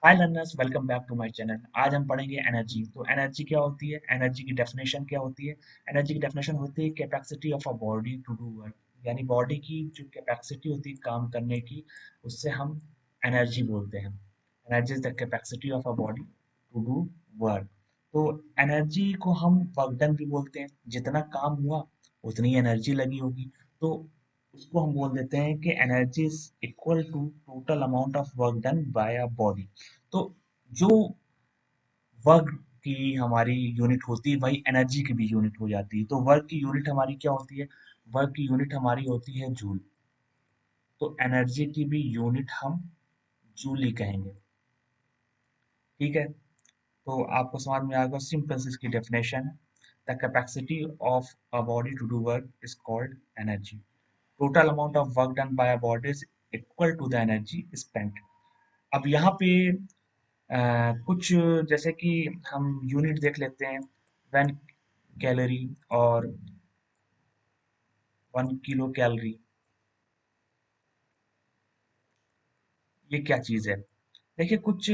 Hi learners, welcome back to my channel. आज हम पढ़ेंगे एनर्जी। तो एनर्जी क्या होती है, एनर्जी की डेफिनेशन क्या होती है। एनर्जी की डेफिनेशन होती है capacity of a body to do work, यानी बॉडी की जो कैपेसिटी होती है काम करने की, उससे हम एनर्जी बोलते हैं। Energy is the capacity of a body to do work. तो एनर्जी को हम वर्क डन भी बोलते हैं, जितना काम हुआ उतनी एनर्जी लगी होगी। तो उसको हम बोल देते हैं कि energy is equal to total amount of work done by a body. तो जो वर्क की हमारी यूनिट होती है वही एनर्जी की भी यूनिट हो जाती है। तो वर्क की यूनिट हमारी क्या होती है? वर्क की यूनिट हमारी होती है जूल। तो एनर्जी की भी यूनिट हम जूल ही कहेंगे। ठीक है, तो आपको समझ में आएगा। सिंपल सी इसकी डेफिनेशन है, the capacity of a body to do work is called energy. Total amount of work done by a body is equal to the energy spent. अब यहाँ पे कुछ जैसे कि हम यूनिट देख लेते हैं। 1 कैलोरी और 1 किलो कैलोरी, ये क्या चीज़ है? देखिए, कुछ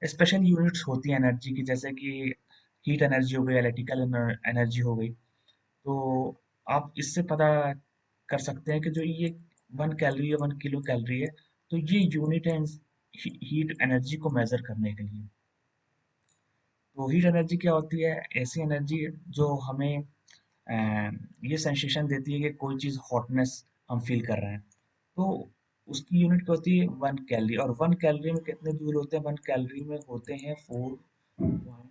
स्पेशल यूनिट्स होती हैं एनर्जी की, जैसे कि हीट एनर्जी हो गई, इलेक्ट्रिकल एनर्जी हो गई। तो आप इससे पता कर सकते हैं कि जो ये 1 कैलोरी है, 1 किलो कैलोरी है, तो ये यूनिट है हीट एनर्जी को मेजर करने के लिए। तो हीट एनर्जी क्या होती है? ऐसी एनर्जी जो हमें ये सेंसेशन देती है कि कोई चीज़ हॉटनेस हम फील कर रहे हैं। तो उसकी यूनिट क्या होती है? 1 कैलोरी। और 1 कैलोरी में कितने जूल होते हैं? 1 कैलोरी में होते हैं 4.2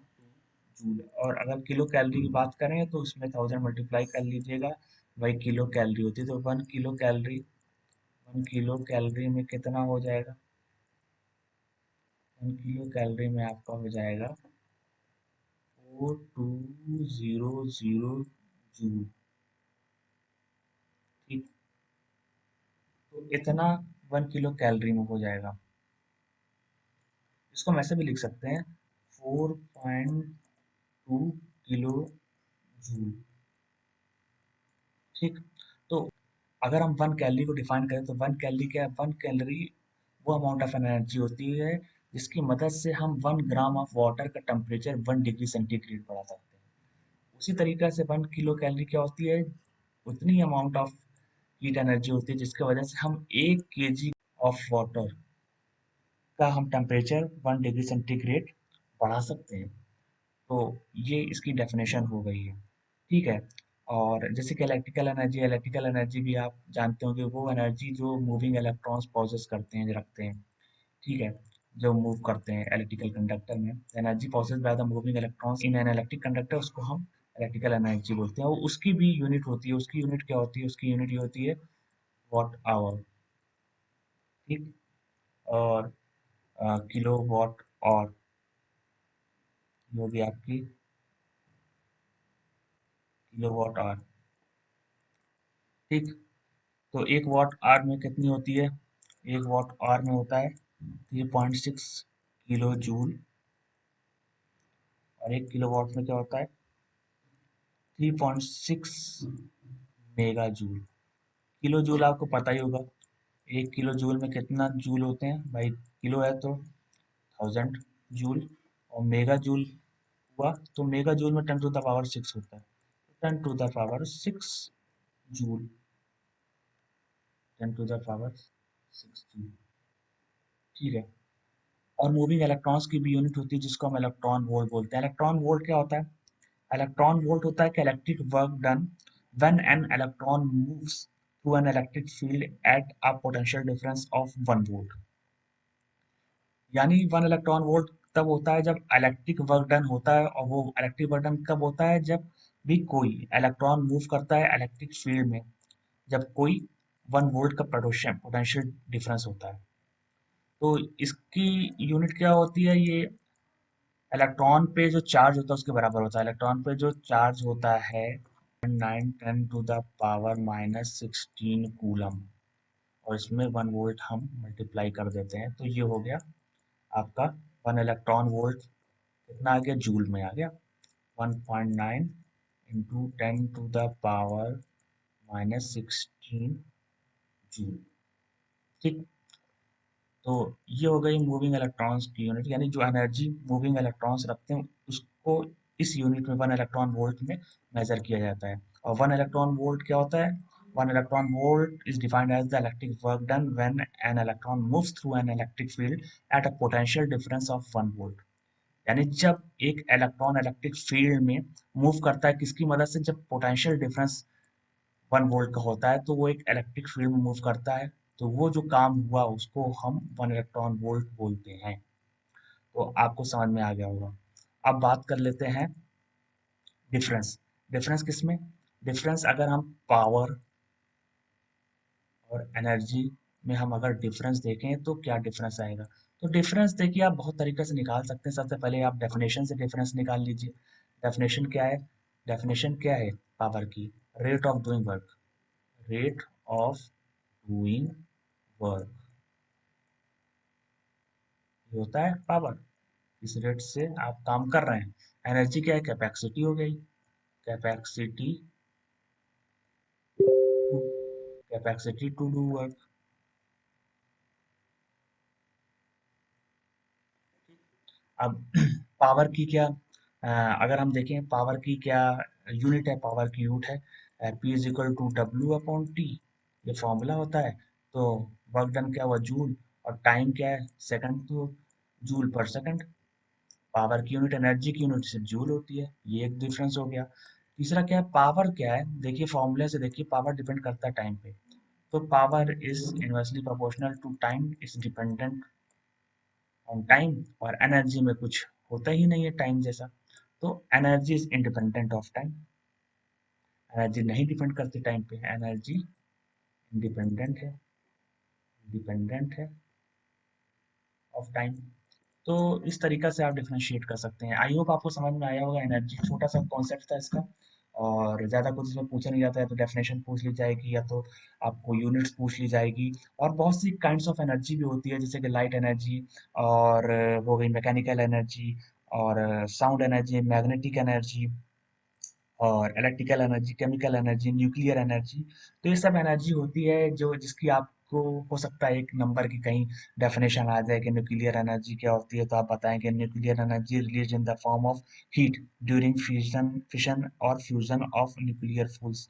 जूल। और अगर किलो कैलोरी की बात करें तो उसमें 1000 मल्टीप्लाई कर लीजिएगा, वही किलो कैलोरी होती है। तो 1 किलो कैलोरी में कितना हो जाएगा? 1 किलो कैलोरी में आपका हो जाएगा 4200 जूल। ठीक, तो इतना 1 किलो कैलोरी में हो जाएगा। इसको हम ऐसे भी लिख सकते हैं, 4.2 किलो जूल। ठीक, तो अगर हम 1 कैलोरी को डिफाइन करें तो 1 कैलोरी क्या है? 1 कैलोरी वो अमाउंट ऑफ एनर्जी होती है जिसकी मदद से हम 1 ग्राम ऑफ वाटर का टेम्परेचर 1 डिग्री सेंटीग्रेड बढ़ा सकते हैं। उसी तरीके से 1 किलो कैलोरी क्या होती है? उतनी अमाउंट ऑफ हीट एनर्जी होती है जिसकी वजह से हम 1 केजी ऑफ वाटर का हम टेम्परेचर 1 डिग्री सेंटीग्रेड बढ़ा सकते हैं। तो ये इसकी डेफिनेशन हो गई है। ठीक है, और जैसे कि इलेक्ट्रिकल एनर्जी भी आप जानते होंगे, वो एनर्जी जो मूविंग इलेक्ट्रॉन्स पॉजेस करते हैं, रखते हैं। ठीक है, जो मूव करते हैं इलेक्ट्रिकल कंडक्टर में, energy possesses by the moving electrons in an electric conductor, उसको हम इलेक्ट्रिकल एनर्जी बोलते हैं। वो उसकी भी यूनिट होती है। उसकी यूनिट क्या होती है? उसकी यूनिट ये होती है वॉट आवर। ठीक, और किलो वॉट और ये होगी आपकी किलो वॉट आवर। ठीक, तो 1 वाट आवर में कितनी होती है? 1 वाट आवर में होता है 3.6 किलो जूल। और 1 किलो वाट में क्या होता है? 3.6 मेगा जूल। किलो जूल आपको पता ही होगा, 1 किलो जूल में कितना जूल होते हैं भाई? किलो है तो 1000 जूल। और मेगा जूल हुआ तो मेगा जूल में 10 टू द पावर 6 होता है। 10 to the power 6 joule. 10 to the power 6 joule. ठीक है, और मूविंग इलेक्ट्रॉन्स की भी यूनिट होती है जिसको हम इलेक्ट्रॉन वोल्ट बोलते हैं। इलेक्ट्रॉन वोल्ट क्या होता है? इलेक्ट्रॉन वोल्ट होता है कि electric work done when an electron moves through an electric field at a potential difference of 1 volt. यानी 1 इलेक्ट्रॉन वोल्ट तब होता है जब इलेक्ट्रिक वर्क डन होता है। और वो इलेक्ट्रिक वर्क डन कब होता है? जब भी कोई इलेक्ट्रॉन मूव करता है इलेक्ट्रिक फील्ड में, जब कोई 1 वोल्ट का पोटेंशियल डिफरेंस होता है। तो इसकी यूनिट क्या होती है? ये इलेक्ट्रॉन पे जो चार्ज होता है उसके बराबर होता है। इलेक्ट्रॉन पे जो चार्ज होता है 9 10 टू द पावर -16 कूलम। और इसमें 1 वोल्ट हम मल्टीप्लाई कर देते हैं, तो ये हो गया आपका 1 इलेक्ट्रॉन वोल्ट। कितना आ गया? जूल में आ गया। 1.9 into 10 to the power -16 joule. ठीक, तो ये हो गई मूविंग इलेक्ट्रॉन्स की यूनिट, यानी जो एनर्जी मूविंग इलेक्ट्रॉन्स रखते हैं उसको इस यूनिट में 1 इलेक्ट्रॉन वोल्ट में मेजर किया जाता है। और 1 इलेक्ट्रॉन वोल्ट क्या होता है? 1 electron volt is defined as the electric work done when an electron moves through an electric field at a potential difference of 1 volt. यानी जब एक इलेक्ट्रॉन इलेक्ट्रिक फील्ड में मूव करता है किसकी मदद से? जब पोटेंशियल डिफरेंस 1 वोल्ट का होता है तो वो एक इलेक्ट्रिक फील्ड में मूव करता है। तो वो जो काम हुआ उसको हम 1 इलेक्ट्रॉन वोल्ट बोलते हैं। तो आपको समझ में आ गया होगा। अब बात कर लेते हैं डिफरेंस। डिफरेंस किसमें? डिफरेंस अगर हम पावर और एनर्जी में हम अगर डिफरेंस देखें तो क्या डिफरेंस आएगा? तो डिफरेंस देखिए आप बहुत तरीके से निकाल सकते हैं। सबसे पहले आप डेफिनेशन से डिफरेंस निकाल लीजिए। डेफिनेशन क्या है? डेफिनेशन क्या है पावर की? Rate of doing work. Rate of doing work ये होता है पावर। इस रेट से आप काम कर रहे हैं। एनर्जी क्या है? कैपेसिटी हो गई। Capacity capacity to do work. अब पावर की क्या अगर हम देखें पावर की क्या यूनिट है? पावर की यूनिट है P is equal to W upon T. ये फॉर्मूला होता है। तो वर्क डन क्या हुआ? जूल। और टाइम क्या है? सेकंड। तो जूल पर सेकंड। पावर की यूनिट एनर्जी की यूनिट से जूल होती है। ये एक डिफरेंस हो गया। तीसरा क्या है? पावर क्या है? देखिए फॉर्मूले से देखिए पावर डिपेंड करता है टाइम पे। तो power is inversely proportional to time, is dependent on time. और एनर्जी में कुछ होता ही नहीं है टाइम जैसा। तो energy is independent of time. Energy नहीं डिपेंड करती टाइम पे। एनर्जी इंडिपेंडेंट है, डिपेंडेंट है ऑफ टाइम। तो इस तरीका से आप डिफरेंशिएट कर सकते हैं। आई होप आपको समझ में आया होगा। एनर्जी छोटा सा कॉन्सेप्ट था इसका, और ज़्यादा कुछ इसमें पूछा नहीं जाता है। तो डेफिनेशन पूछ ली जाएगी या तो आपको यूनिट्स पूछ ली जाएगी। और बहुत सी काइंड्स ऑफ एनर्जी भी होती है, जैसे कि लाइट एनर्जी और हो गई मैकेनिकल एनर्जी, और साउंड एनर्जी, मैग्नेटिक एनर्जी, और electrical energy, chemical energy, nuclear energy. तो ये सब एनर्जी होती है जो जिसकी आपको हो सकता है एक नंबर की कहीं डेफिनेशन आ जाए कि न्यूक्लियर एनर्जी क्या होती है। तो आप बताएं कि nuclear energy release in the form of heat during fission fission और फ्यूजन ऑफ न्यूक्लियर फ्यूल्स।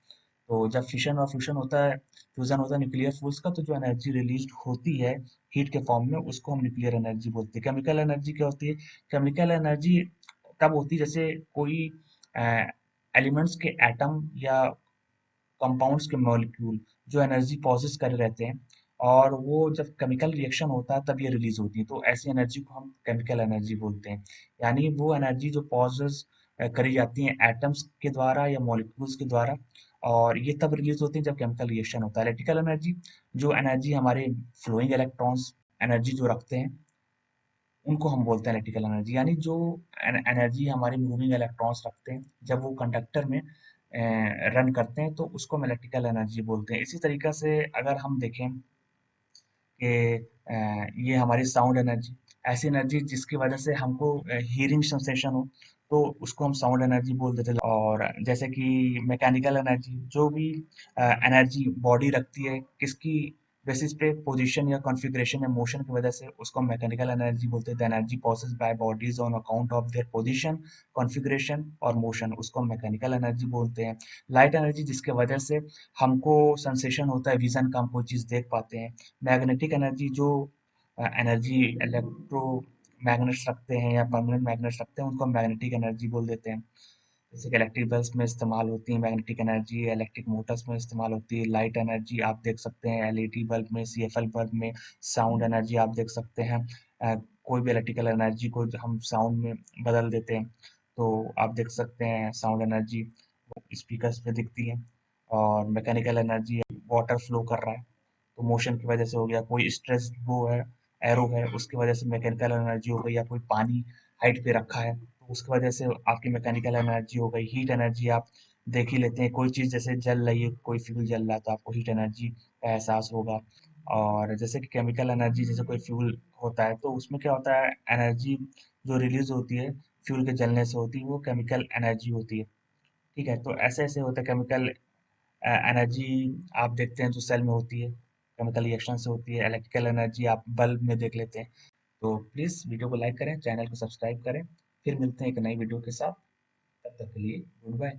तो जब फिशन और फ्यूजन होता है, फ्यूजन होता है न्यूक्लियर फ्यूल्स का, तो जो एनर्जी रिलीज होती है हीट के फॉर्म में उसको हम न्यूक्लियर एनर्जी बोलते हैं। केमिकल एनर्जी क्या होती है? केमिकल एनर्जी तब होती है जैसे कोई एलिमेंट्स के एटम या कंपाउंड्स के मॉलिक्यूल जो एनर्जी पॉसेस करे रहते हैं, और वो जब केमिकल रिएक्शन होता है तब ये रिलीज होती है। तो ऐसी एनर्जी को हम केमिकल एनर्जी बोलते हैं। यानी वो एनर्जी जो पॉसेस करी जाती हैं एटम्स के द्वारा या मॉलिक्यूल्स के द्वारा, और ये तब रिलीज होती है जब केमिकल रिएक्शन होता है। इलेक्ट्रिकल एनर्जी, जो एनर्जी हमारे फ्लोइंग इलेक्ट्रॉन्स एनर्जी जो रखते हैं उनको हम बोलते हैं इलेक्ट्रिकल एनर्जी। यानी जो एनर्जी हमारे मूविंग इलेक्ट्रॉन्स रखते हैं जब वो कंडक्टर में रन करते हैं तो उसको हम इलेक्ट्रिकल एनर्जी बोलते हैं। इसी तरीका से अगर हम देखें कि ये हमारी साउंड एनर्जी, ऐसी एनर्जी जिसकी वजह से हमको हियरिंग सेंसेशन हो, तो उसको हम साउंड एनर्जी बोल देते हैं। और जैसे कि मैकेनिकल एनर्जी, जो भी एनर्जी बॉडी रखती है किसकी बेसिस पे? पोजीशन या कॉन्फ़िगरेशन या मोशन की वजह से, उसको हम मैकेनिकल एनर्जी बोलते हैं। The energy possessed by bodies on account of their position, configuration और मोशन, उसको हम मैकेनिकल एनर्जी बोलते हैं। लाइट एनर्जी, जिसके वजह से हमको सेंसेशन होता है, विजन का हम कोई चीज़ देख पाते हैं। मैग्नेटिक एनर्जी, जो एनर्जी इलेक्ट्रो मैग्नेट्स रखते हैं या परमानेंट मैग्नेट्स रखते हैं, उनको हम मैग्नेटिक एनर्जी बोल देते हैं। जैसे कि इलेक्ट्रिक बल्ब में इस्तेमाल होती है मैग्नेटिक एनर्जी, इलेक्ट्रिक मोटर्स में इस्तेमाल होती है लाइट एनर्जी। आप देख सकते हैं एलईडी बल्ब में, सीएफएल बल्ब में। साउंड एनर्जी आप देख सकते हैं कोई भी इलेक्ट्रिकल एनर्जी को हम साउंड में बदल देते हैं, तो आप देख सकते हैं साउंड एनर्जी स्पीकर्स पे दिखती है। और मैकेनिकल एनर्जी, वाटर फ्लो कर रहा है तो मोशन की वजह से हो गया। कोई स्ट्रेस वो है, एरो है, उसकी वजह से मैकेनिकल एनर्जी हो गई। या कोई पानी हाइट पे रखा है तो उसकी वजह से आपकी मैकेनिकल एनर्जी हो गई। हीट एनर्जी आप देख ही लेते हैं, कोई चीज़ जैसे जल रही है, कोई फ्यूल जल रहा है तो आपको हीट एनर्जी का एहसास होगा। और जैसे कि केमिकल एनर्जी, जैसे कोई फ्यूल होता है तो उसमें क्या होता है, एनर्जी जो रिलीज होती है फ्यूल के जलने से होती है, वो केमिकल एनर्जी होती है। ठीक है, तो ऐसे ऐसे होता है केमिकल एनर्जी। आप देखते हैं जो सेल में होती है, केमिकल रिएक्शन से होती है, इलेक्ट्रिकल एनर्जी आप बल्ब में देख लेते हैं। तो प्लीज़ वीडियो को लाइक करें, चैनल को सब्सक्राइब करें। फिर मिलते हैं एक नई वीडियो के साथ, तब तक के लिए गुड बाय।